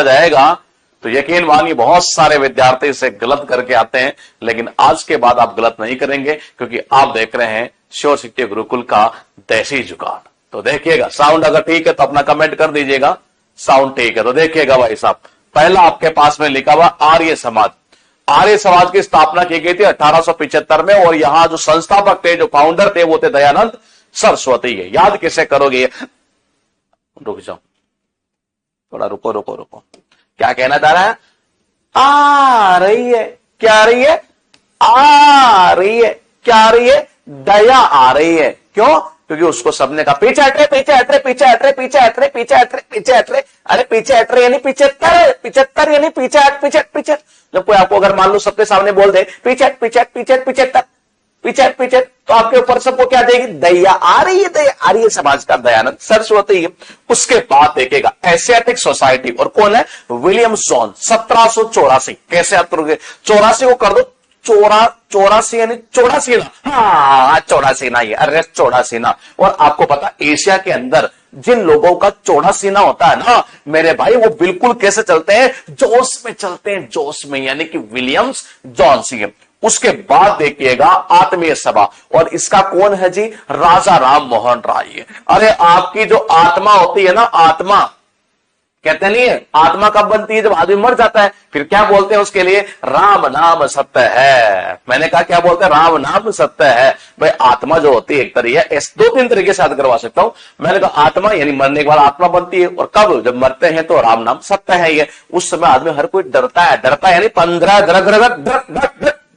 जाएगा तो यकीन मानिए बहुत सारे विद्यार्थी इसे गलत करके आते हैं, लेकिन आज के बाद आप गलत नहीं करेंगे क्योंकि आप देख रहे हैं श्योर शिक्षा गुरुकुल का देसी जुगाड़। तो देखिएगा, साउंड अगर ठीक है तो अपना कमेंट कर दीजिएगा, साउंड ठीक है तो देखिएगा भाई साहब। पहला आपके पास में लिखा हुआ आर्य समाज। आर्य समाज की स्थापना की गई थी 1875 में, और यहां जो संस्थापक थे, जो फाउंडर थे, वो थे दयानंद सरस्वती है। याद कैसे करोगे? रुक जाओ थोड़ा, रुको रुको रुको, क्या कहना चाह रहा है? आ रही है, क्या आ रही है? आ रही है, क्या आ रही है? दया आ रही है। क्यों? क्योंकि उसको सबने कहा पीछे हट रहे, पीछे हट रहे, पीछे हट रहे, पीछे हट रहे, पीछे हट रहे, पीछे हट रहे। अरे पीछे हट रहे यानी 75, 75 यानी पीछे हट, पीछे हट, पीछे। जब कोई आपको अगर मान लो सबके सामने बोल दे पीछे हट, पीछे हट, पीछे हट, 75, पीछे हट, पीछे हट, तो आपके ऊपर सबको क्या देगी? दया आ रही है। दया आ रही है समाज का दयानंद सरस्वती है। उसके बाद देखेगा एशियाटिक सोसाइटी, और कौन है? William John, 1784। कैसे आप करोगे? 84 को कर दो 84 यानी चौड़ासीना। हाँ, चौड़ासीना ही, अरे चौड़ासीना। और आपको पता एशिया के अंदर जिन लोगों का चौड़ासीना होता है ना मेरे भाई, वो बिल्कुल कैसे चलते हैं? जोश में चलते हैं, जोश में, यानी कि विलियम्स जॉन सी। उसके बाद देखिएगा आत्मीय सभा, और इसका कौन है जी? राजा राम मोहन राय। अरे आपकी जो आत्मा होती है ना, आत्मा कहते नहीं है आत्मा कब बनती है? जब आदमी मर जाता है। फिर क्या बोलते हैं उसके लिए? राम नाम सत्य है। मैंने कहा क्या बोलते हैं? राम नाम सत्य है। भाई आत्मा जो होती है एक तरीके, 2-3 तरीके से याद करवा सकता हूं। मैंने कहा आत्मा यानी मरने के बाद आत्मा बनती है, और कब? जब मरते हैं तो राम नाम सत्य है। ये उस समय आदमी हर कोई डरता है, डरता है यानी 15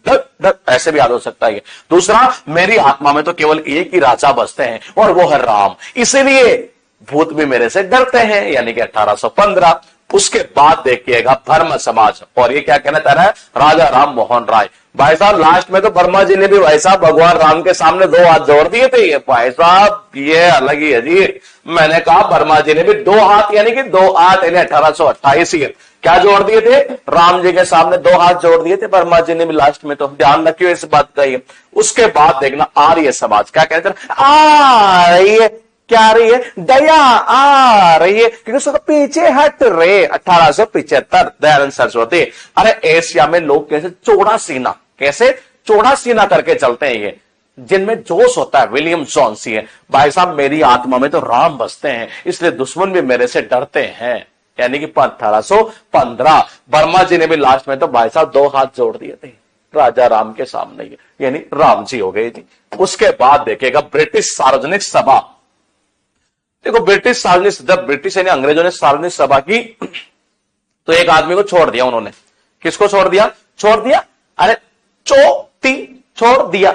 डर, ऐसे भी याद हो सकता है। दूसरा, मेरी आत्मा में तो केवल एक ही राजा बसते हैं और वो है राम, इसीलिए भूत भी मेरे से डरते हैं, यानी कि 1815। उसके बाद देखिएगा धर्म समाज, और ये क्या कहना चाह रहा है? राजा राम मोहन राय। भाई साहब लास्ट में तो वर्मा जी ने भी भाई साहब भगवान राम के सामने 2 हाथ जोड़ दिए थे। ये भाई साहब ये अलग ही है जी। मैंने कहा वर्मा जी ने भी 2 हाथ यानी कि 2 हाथ यानी 1828 ही क्या जोड़ दिए थे? राम जी के सामने 2 हाथ जोड़ दिए थे वर्मा जी ने भी लास्ट में। तो ध्यान रखियो इस बात का ही। उसके बाद देखना आर्य समाज क्या कहते हैं? आ रही है, क्या आ रही है? दया आ रही है, क्योंकि उसको पीछे हट रहे। 1875 दयानंद सरस्वती। अरे एशिया में लोग कैसे चौड़ा सीना, कैसे चौड़ा सीना करके चलते हैं, ये जिनमें जोश होता है विलियम जॉन सी है। भाई साहब मेरी आत्मा में तो राम बसते हैं, इसलिए दुश्मन भी मेरे से डरते हैं, यानी कि 1815। वर्मा जी ने भी लास्ट में तो भाई साहब 2 हाथ जोड़ दिए थे राजा राम के सामने, यानी राम जी हो गए जी। उसके बाद देखेगा ब्रिटिश सार्वजनिक सभा। देखो ब्रिटिश सार्वजनिक, जब ब्रिटिश यानी अंग्रेजों ने सार्वजनिक सभा की तो एक आदमी को छोड़ दिया उन्होंने। किसको छोड़ दिया? छोड़ दिया, अरे छोड़ दिया,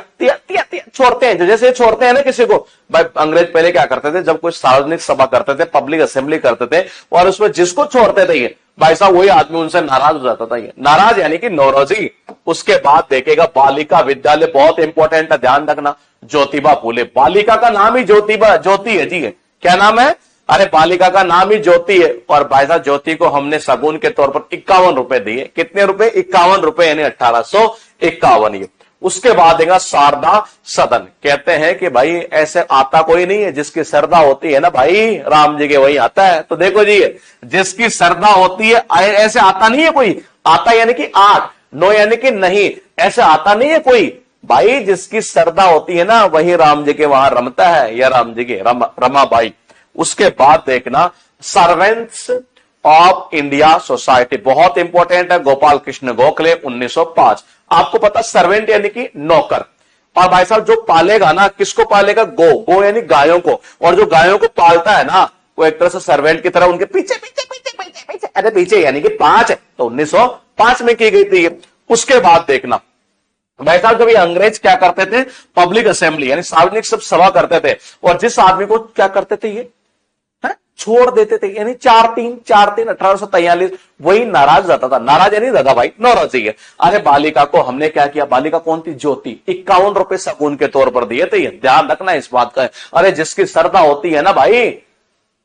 छोड़ते हैं, जैसे छोड़ते हैं ना किसी को। भाई अंग्रेज पहले क्या करते थे? जब कोई सार्वजनिक सभा करते थे, पब्लिक असेंबली करते थे, और उसमें जिसको छोड़ते थे ये भाई साहब वही आदमी उनसे नाराज हो जाता था। ये नाराज यानी कि नौरोजी। उसके बाद देखेगा बालिका विद्यालय, बहुत इंपॉर्टेंट है, ध्यान रखना। ज्योतिबा फूले, बालिका का नाम ही ज्योति है जी। क्या नाम है? अरे बालिका का नाम ही ज्योति है। और भाई साहब ज्योति को हमने सगुन के तौर पर 51 रुपए दिए। कितने रुपए? 51 रुपए, यानी 1851 ये। उसके बाद देगा शारदा सदन। कहते हैं कि भाई ऐसे आता कोई नहीं है, जिसकी श्रद्धा होती है ना भाई राम जी के वही आता है। तो देखो जी जिसकी श्रद्धा होती है ऐसे आता नहीं है कोई। आता यानी कि 8, 9 यानी कि नहीं, ऐसे आता नहीं है कोई। भाई जिसकी श्रद्धा होती है ना वही राम जी के वहां रमता है, या राम जी के रमाबाई। उसके बाद देखना सर्वेंट्स ऑफ इंडिया सोसाइटी, बहुत इंपॉर्टेंट है, गोपाल कृष्ण गोखले 1905। आपको पता सर्वेंट यानी कि नौकर, और भाई साहब जो पालेगा ना, किसको पालेगा? गो यानी गायों को, और जो गायों को पालता है ना वो एक तरह से सर्वेंट की तरह उनके पीछे पीछे पीछे पीछे पीछे, अरे पीछे यानी कि 5 है, तो 1905 में की गई थी। उसके बाद देखना भाई साहब जब ये अंग्रेज क्या करते थे? पब्लिक असेंबली यानी सार्वजनिक सब सभा करते थे, और जिस आदमी को क्या करते थे ये छोड़ देते थे, यानी 4-3 1843 वही नाराज जाता था। नाराज यानी दादा भाई नाराजी है। अरे बालिका को हमने क्या किया? बालिका कौन थी? ज्योति। 51 रुपए सगुन के तौर पर दिए थे। ध्यान रखना इस बात का। अरे जिसकी श्रद्धा होती है ना भाई,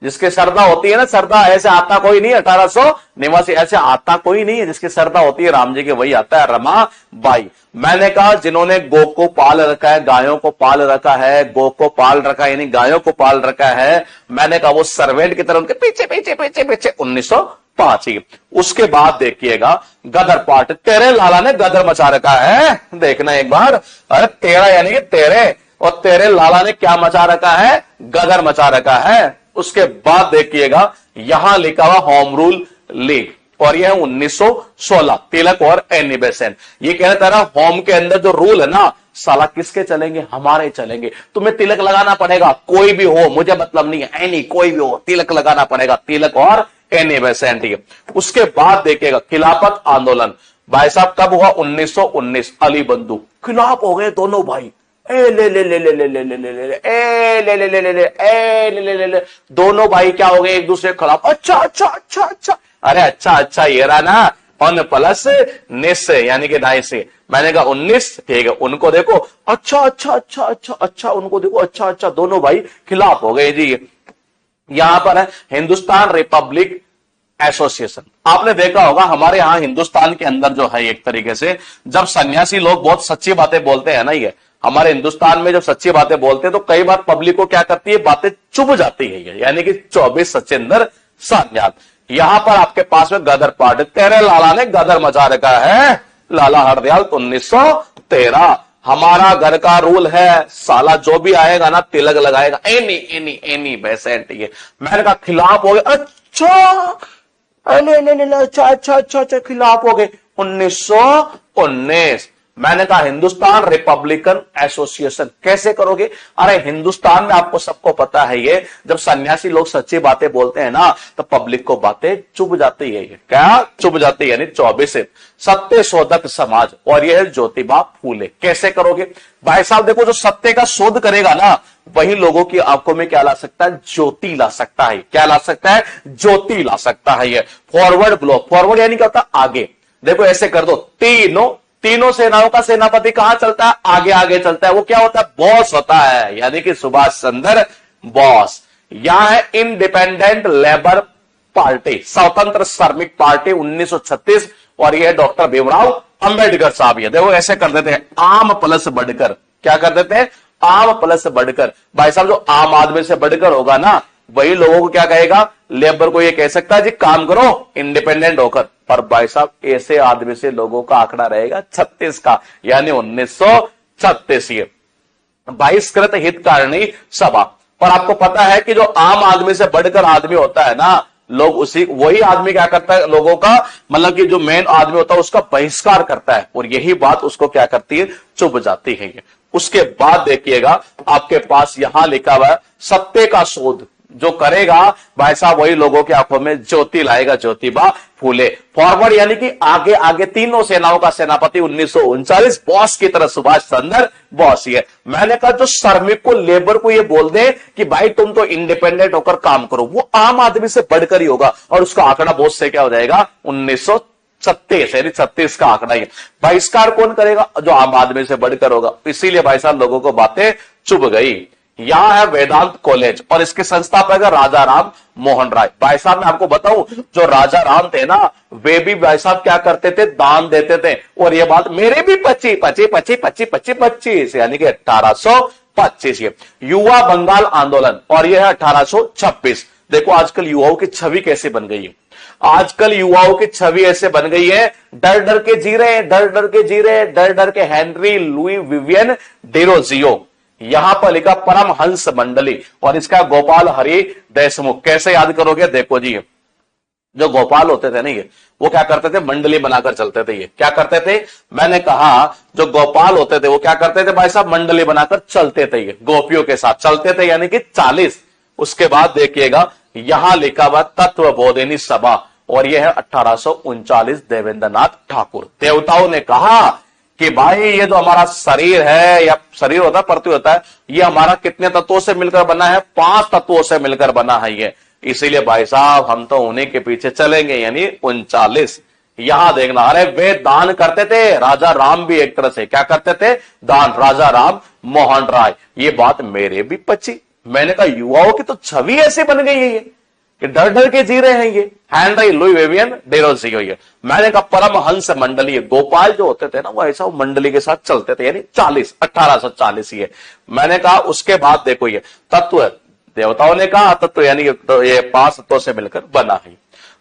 जिसकी श्रद्धा होती है ना, श्रद्धा ऐसे आता कोई नहीं, 1889 ऐसे आता कोई नहीं है, जिसकी श्रद्धा होती है राम जी के वही आता है, रमा बाई। मैंने कहा जिन्होंने गो को पाल रखा है, गायों को पाल रखा है, गो को पाल रखा है यानी गायों को पाल रखा है, मैंने कहा वो सर्वेंट की तरह उनके पीछे पीछे पीछे पीछे 1900 5 ही। उसके बाद देखिएगा गदर पार्ट, तेरे लाला ने गदर मचा रखा है, देखना एक बार। अरे तेरा यानी कि तेरे, और तेरे लाला ने क्या मचा रखा है, गदर मचा रखा है। उसके बाद देखिएगा यहां लिखा हुआ होम रूल लीग, और यह 1916, तिलक और एनी बेसेंट। ये कहना था होम के अंदर जो रूल है ना, साला किसके चलेंगे, हमारे चलेंगे। तुम्हें तिलक लगाना पड़ेगा, कोई भी हो, मुझे मतलब नहीं है, एनी कोई भी हो, तिलक लगाना पड़ेगा, तिलक और एनी बेसेंट। उसके बाद देखिएगा खिलाफत आंदोलन, भाई साहब कब हुआ, 1919, अली बंधु खिलाफ हो गए दोनों भाई, ए ले ले ले ले ले ले ले ले ले ए ले ले ले ले ले ए ले ले ले ले, दोनों भाई क्या हो गए एक दूसरे के खिलाफ। अच्छा अच्छा अच्छा अच्छा, अरे अच्छा अच्छा, ये रहा ना ऑन प्लस निस यानी कि 9 से, मैंने कहा 19, ठीक है, उनको देखो, अच्छा अच्छा अच्छा अच्छा अच्छा, उनको देखो, अच्छा अच्छा, दोनों भाई खिलाफ हो गए जी। यहां पर है हिंदुस्तान रिपब्लिक एसोसिएशन। आपने देखा होगा हमारे यहां हिंदुस्तान के अंदर जो है, एक तरीके से जब सन्यासी लोग बहुत सच्ची बातें बोलते हैं ना, ये हमारे हिंदुस्तान में जब सच्ची बातें बोलते हैं तो कई बार पब्लिक को क्या करती है, बातें चुभ जाती है, यानी कि 24 सचिंदर सान्याल। यहां पर आपके पास में गदर पार्ट, तेरे लाला ने गदर मचा रखा है, लाला हरदयाल 1913, हमारा घर का रूल है, साला जो भी आएगा ना तिलक लगाएगा, एनी एनी एनी बेसेंट। ये मैंने कहा खिलाफ हो गए, अच्छा अच्छा अच्छा अच्छा अच्छा, खिलाफ हो गए 1919। मैंने कहा हिंदुस्तान रिपब्लिकन एसोसिएशन कैसे करोगे, अरे हिंदुस्तान में आपको सबको पता है, ये जब सन्यासी लोग सच्ची बातें बोलते हैं ना तो पब्लिक को बातें चुभ जाती है, क्या चुभ जाती है, यानी 24 सत्य शोधक समाज, और यह है ज्योतिबा फूले। कैसे करोगे भाई साहब, देखो जो सत्य का शोध करेगा ना वही लोगों की आंखों में क्या ला सकता है, ज्योति ला सकता है। क्या ला सकता है, ज्योति ला सकता है। ये फॉरवर्ड ब्लॉक, फॉरवर्ड यानी क्या होता है, आगे। देखो ऐसे कर दो, तीनों सेनाओं का सेनापति कहां चलता है, आगे आगे चलता है, वो क्या होता है, बॉस होता है, यानी कि सुभाष चंद्र बॉस। यहां है इंडिपेंडेंट लेबर पार्टी, स्वतंत्र श्रमिक पार्टी 1936, और यह डॉक्टर भीमराव अंबेडकर साहब। ये देखो ऐसे कर देते हैं, आम प्लस बढ़कर, क्या कर देते हैं, आम प्लस बढ़कर। भाई साहब जो आम आदमी से बढ़कर होगा ना वही लोगों को क्या कहेगा, लेबर को ये कह सकता है जी काम करो इंडिपेंडेंट होकर, पर भाई साहब ऐसे आदमी से लोगों का आंकड़ा रहेगा 36 का, यानी 1936। ये 22 कृत हितकारिणी सभा। और आपको पता है कि जो आम आदमी से बढ़कर आदमी होता है ना, लोग वही आदमी क्या करता है, लोगों का मतलब कि जो मेन आदमी होता है उसका बहिष्कार करता है, और यही बात उसको क्या करती है, चुभ जाती है। उसके बाद देखिएगा आपके पास यहां लिखा हुआ है सत्य का शोध जो करेगा भाई साहब वही लोगों की आंखों में ज्योति लाएगा, ज्योतिबा फूले। फॉरवर्ड यानी कि आगे आगे, तीनों सेनाओं का सेनापति 1939, बॉस की तरह सुभाष चंद्र बॉस। ये मैंने कहा जो श्रमिक को, लेबर को ये बोल दे कि भाई तुम तो इंडिपेंडेंट होकर काम करो, वो आम आदमी से बढ़कर ही होगा, और उसका आंकड़ा बॉस से क्या हो जाएगा, 1936, यानी 36 का आंकड़ा। ये बहिष्कार कौन करेगा, जो आम आदमी से बढ़कर होगा। इसीलिए भाई साहब लोगों को बातें चुभ गई। यहां है वेदांत कॉलेज, और इसके संस्थापक है राजा राम मोहन राय। भाई साहब मैं आपको बताऊं, जो राजा राम थे ना वे भी भाई साहब क्या करते थे, दान देते थे, और ये बात मेरे भी 25 यानी कि 1825। ये युवा बंगाल आंदोलन, और यह है 1826। देखो आजकल युवाओं की छवि कैसे बन गई है, आजकल युवाओं की छवि ऐसे बन गई है, डर डर के जी रहे हैं, डर डर के जी रहे हैं, डर डर के। हेनरी लुई विवियन डेरोजियो, यहां पर लिखा परमहंस मंडली, और इसका गोपाल हरि देशमुख। कैसे याद करोगे, देखो जी जो गोपाल होते थे ना ये, वो क्या करते थे, मंडली बनाकर चलते थे। ये क्या करते थे, मैंने कहा जो गोपाल होते थे वो क्या करते थे भाई साहब, मंडली बनाकर चलते थे, ये गोपियों के साथ चलते थे, यानी कि 40। उसके बाद देखिएगा यहां लिखा हुआ तत्वबोधिनी सभा, और यह है 1839, देवेंद्रनाथ ठाकुर। देवताओं ने कहा कि भाई ये जो हमारा शरीर है, या शरीर होता है, पृथ्वी होता है, ये हमारा कितने तत्वों से मिलकर बना है, 5 तत्वों से मिलकर बना है ये। इसीलिए भाई साहब हम तो उन्हीं के पीछे चलेंगे, यानी 39। यहां देखना, अरे वे दान करते थे, राजा राम भी एक तरह से क्या करते थे, दान, राजा राम मोहन राय। ये बात मेरे भी पची। मैंने कहा युवाओं की तो छवि ऐसी बन गई है ये कि डर डर के जी रहे हैं ये। Henry Louis Vivian Derozio. ये मैंने कहा परमहंस मंडली, गोपाल जो होते थे ना वो ऐसा मंडली के साथ चलते थे, यानी 40, 1840। ये मैंने कहा। उसके बाद देखो ये तत्व, देवताओं ने कहा तत्व यानी ये 5 तत्वों से मिलकर बना है।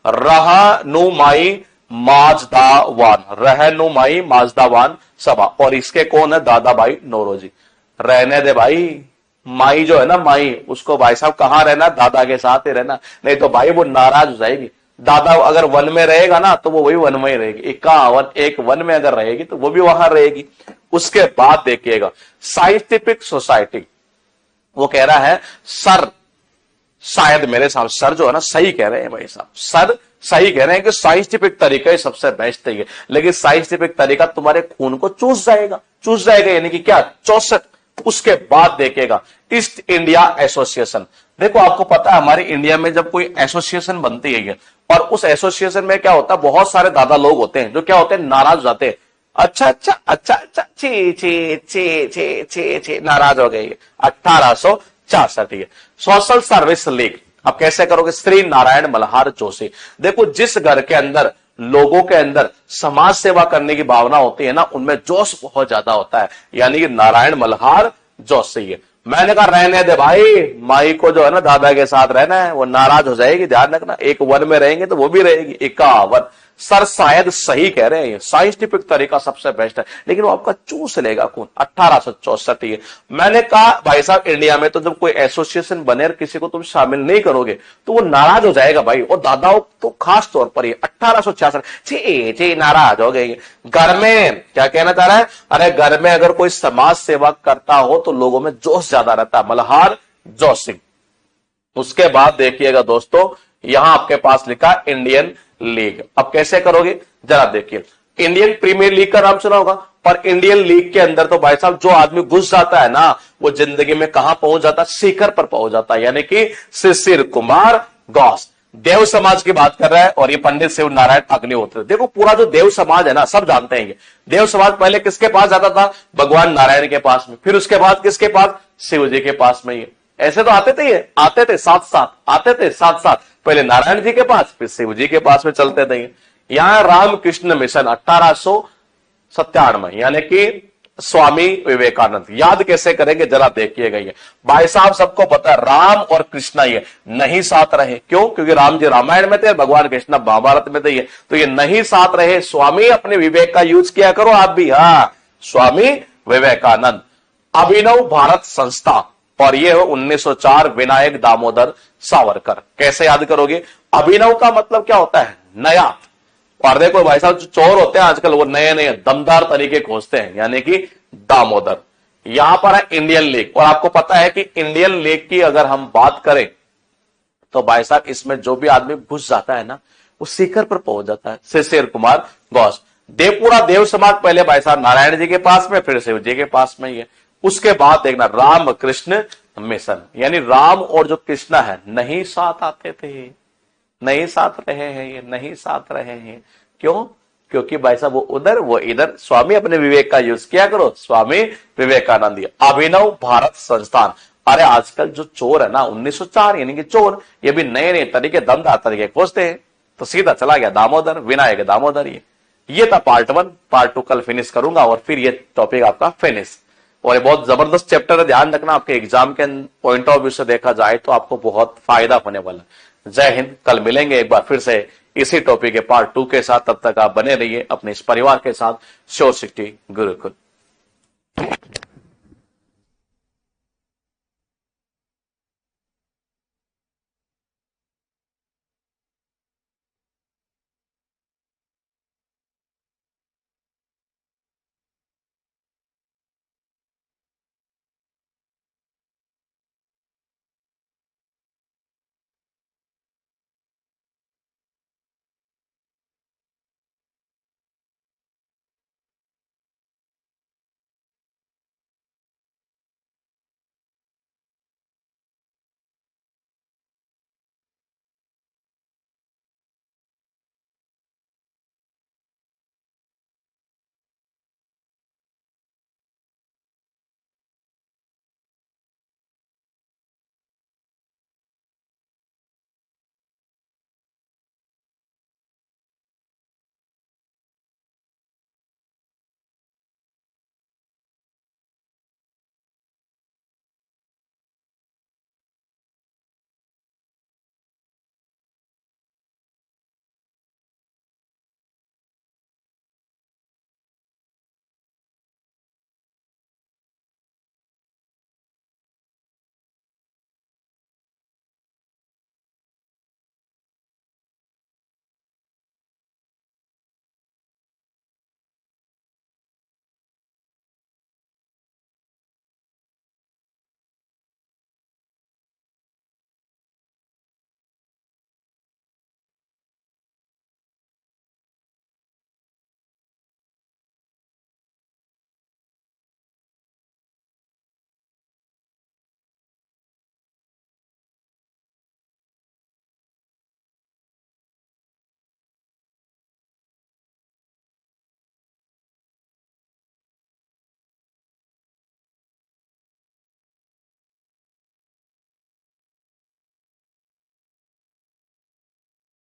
रहनुमाई माजदावान, रहनुमाई माजदावान सभा। और इसके कौन है? दादा भाई नौरोजी। रहने दे भाई, माई जो है ना माई, उसको भाई साहब कहां रहना? दादा के साथ ही रहना, नहीं तो भाई वो नाराज हो जाएगी। दादा अगर वन में रहेगा ना तो वो वही वन में ही रहेगी, 51 एक वन में अगर रहेगी तो वो भी वहां रहेगी। उसके बाद देखिएगा साइंटिफिक सोसाइटी, वो कह रहा है सर, शायद मेरे साहब सर जो है ना सही कह रहे हैं भाई साहब, सर सही कह रहे हैं कि साइंटिफिक तरीका ही सबसे बेस्ट है, लेकिन साइंटिफिक तरीका तुम्हारे खून को चूस जाएगा यानी कि क्या? 64। उसके बाद देखिएगा ईस्ट इंडिया एसोसिएशन। देखो आपको पता है हमारे इंडिया में जब कोई एसोसिएशन बनती है और उस एसोसिएशन में क्या होता है, बहुत सारे दादा लोग होते हैं जो क्या होते हैं, नाराज हो जाते हैं। अच्छा ची नाराज हो गए। 1866 ये सोशल सर्विस लीग। अब कैसे करोगे? श्री नारायण मल्हार जोशी। देखो जिस घर के अंदर लोगों के अंदर समाज सेवा करने की भावना होती है ना, उनमें जोश बहुत ज्यादा होता है, यानी कि नारायण मल्हार जोशी है। मैंने कहा रहने दे भाई, माई को जो है ना दादा के साथ रहना है, वो नाराज हो जाएगी, ध्यान रखना। एक वन में रहेंगे तो वो भी रहेगी। 51। सर शायद सही कह रहे हैं, साइंटिफिक तरीका सबसे बेस्ट है, लेकिन वो आपका चूस लेगा कौन? 1864 ये। मैंने कहा भाई साहब इंडिया में तो जब कोई एसोसिएशन बने और किसी को तुम शामिल नहीं करोगे तो वो नाराज हो जाएगा भाई, और दादाओं तो खास तौर पर ये 1866 नाराज हो गए। घर में क्या कहना चाह रहा है? अरे घर में अगर कोई समाज सेवा करता हो तो लोगों में जोश ज्यादा रहता है। मल्हार जोशी। उसके बाद देखिएगा दोस्तों, यहां आपके पास लिखा इंडियन लीग। अब कैसे करोगे जरा देखिए। इंडियन प्रीमियर लीग का नाम सुना होगा, पर इंडियन लीग के अंदर तो भाई साहब जो आदमी घुस जाता है ना, वो जिंदगी में कहां पहुंच जाता है? शिखर पर पहुंच जाता है, यानी कि शिशिर कुमार घोष। देव समाज की बात कर रहा है और ये पंडित शिव नारायण अग्निहोत्री। देखो पूरा जो देव समाज है ना, सब जानते हैं ये देव समाज पहले किसके पास जाता था? भगवान नारायण के पास में, फिर उसके बाद किसके पास? शिव जी के पास में। ये ऐसे तो आते थे साथ साथ, पहले नारायण जी के पास फिर शिव जी के पास में चलते थे। यहां रामकृष्ण मिशन 1897, यानी कि स्वामी विवेकानंद। याद कैसे करेंगे जरा देखिएगा। ये भाई साहब सबको पता है राम और कृष्णा ये नहीं साथ रहे। क्यों? क्योंकि राम जी रामायण में थे, भगवान कृष्ण महाभारत में थे, तो ये नहीं साथ रहे। स्वामी अपने विवेक का यूज किया करो आप भी। हाँ, स्वामी विवेकानंद। अभिनव भारत संस्था, और ये हो 1904 विनायक दामोदर सावरकर। कैसे याद करोगे? अभिनव का मतलब क्या होता है? नया। और देखो भाई साहब जो चोर होते हैं आजकल वो नए नए दमदार तरीके खोजते हैं, यानी कि दामोदर। यहां पर है इंडियन लीग। और आपको पता है कि इंडियन लीग की अगर हम बात करें तो भाई साहब इसमें जो भी आदमी घुस जाता है ना, वो शिखर पर पहुंच जाता है। शिशिर कुमार घोष। देवपुरा देव समाज पहले भाई साहब नारायण जी के पास में, फिर शिव जी के पास में ही है। उसके बाद देखना रामकृष्ण मिशन, यानी राम और जो कृष्णा है नहीं साथ आते थे, नहीं साथ रहे हैं, ये नहीं साथ रहे हैं। क्यों? क्योंकि भाई साहब वो उधर वो इधर। स्वामी अपने विवेक का यूज किया करो, स्वामी विवेकानंद। अभिनव भारत संस्थान। अरे आजकल जो चोर है ना 1904 यानी कि चोर, ये भी नए नए तरीके दमदार तरीके खोजते हैं, तो सीधा चला गया दामोदर, विनायक दामोदर। ये था पार्ट 1। पार्ट 2 कल फिनिश करूंगा और फिर ये टॉपिक आपका फिनिश। और ये बहुत जबरदस्त चैप्टर है, ध्यान रखना आपके एग्जाम के पॉइंट ऑफ व्यू से देखा जाए तो आपको बहुत फायदा होने वाला। जय हिंद। कल मिलेंगे एक बार फिर से इसी टॉपिक के पार्ट 2 के साथ। तब तक आप बने रहिए अपने इस परिवार के साथ, श्योर सिटी गुरुकुल।